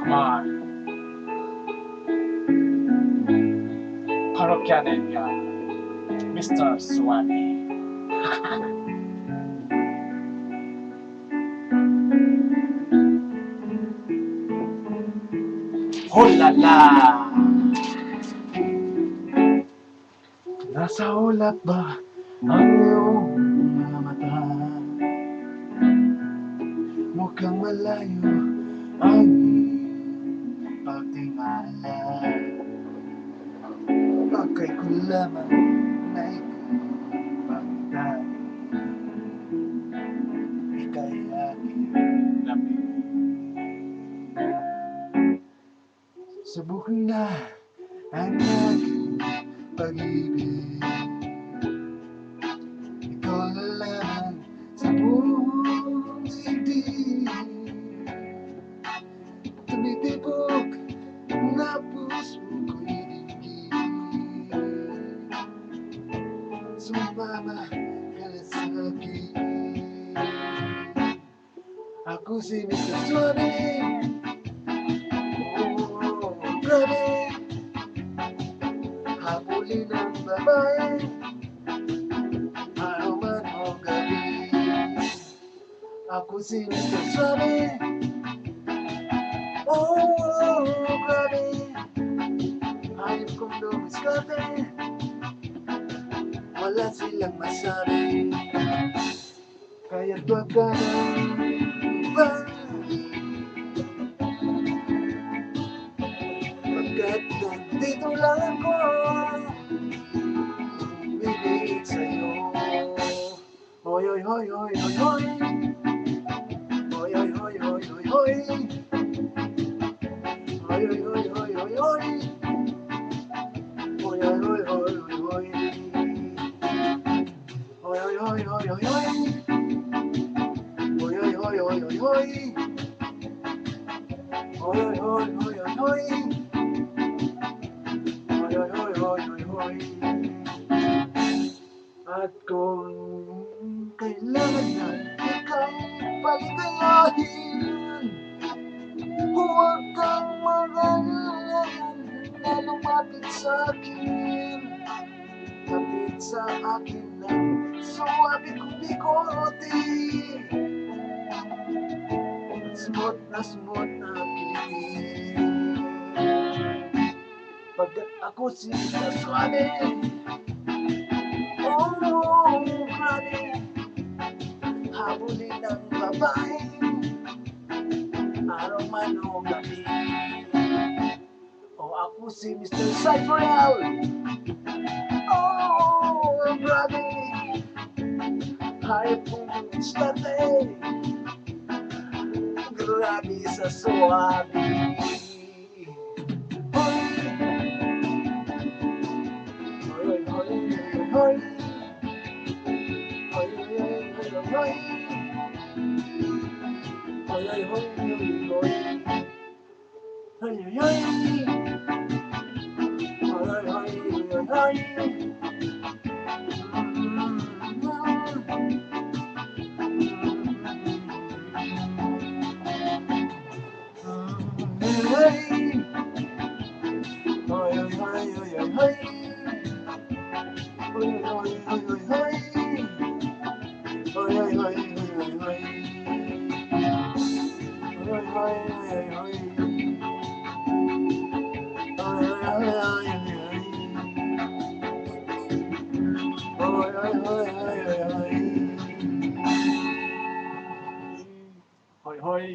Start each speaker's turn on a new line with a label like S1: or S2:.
S1: 정말 그렇게 되면 미스터 스와니 홀랄라 nasa ulap ba ang iyong mga mata? Mukhang malayo ang iyong pagtingala. Akay ko lamang na ikaw pagdaan. Ika'y aking lamig. Subukan na ang aking pag-ibig. Ikaw na lang sa buong daigdig. Tumitibok na puso ko'y dinggig. Sumama ka na sa'kin. Ako si Mr. Suave. Oh, grabe. Habulin ng babae, araw man o gabi. Ako si Mr. Suave. Oh, grabe. Hayop kong dumiskarte, wala silang masabi. Kaya't wag ka nang pagkat nandito lang ako, bibigit sa'yo. Hoy, hoy, hoy, hoy, hoy, hoy. Hoy, hoy, hoy, hoy, hoy, hoy. Hoy, hoy, hoy, hoy, hoy, hoy. Hoy, hoy, hoy, hoy, hoy, hoy. Hoy, hoy, hoy, hoy, hoy, hoy. Hoy, hoy, hoy, hoy, hoy, hoy. Hoy, hoy, hoy, hoy, hoy, hoy. Hoy, hoy, hoy, hoy, hoy, hoy. At kung kailangan na ikaw paligayahin, huwag kang mag-alala na lumapit sa'kin. Lapit sa akin ng suwabe kong bikote. Smooth na kilig. Pagkat ako si Suave. Oh, grabe. Habulin ng babae, araw man o gabi. O ako si Mr. Cypherell. Oh, grabe. Hayop kong diskarte, grabe sa suwabe. Hoy, hoy, hoy, hoy, hoy. Hoy, hoy, hoy, hoy, hoy. Hoy, hoy, hoy, hoy, hoy. Hoy, hoy, hoy. Hoy, hoy, hoy, hoy, hoy. Hoy, hoy.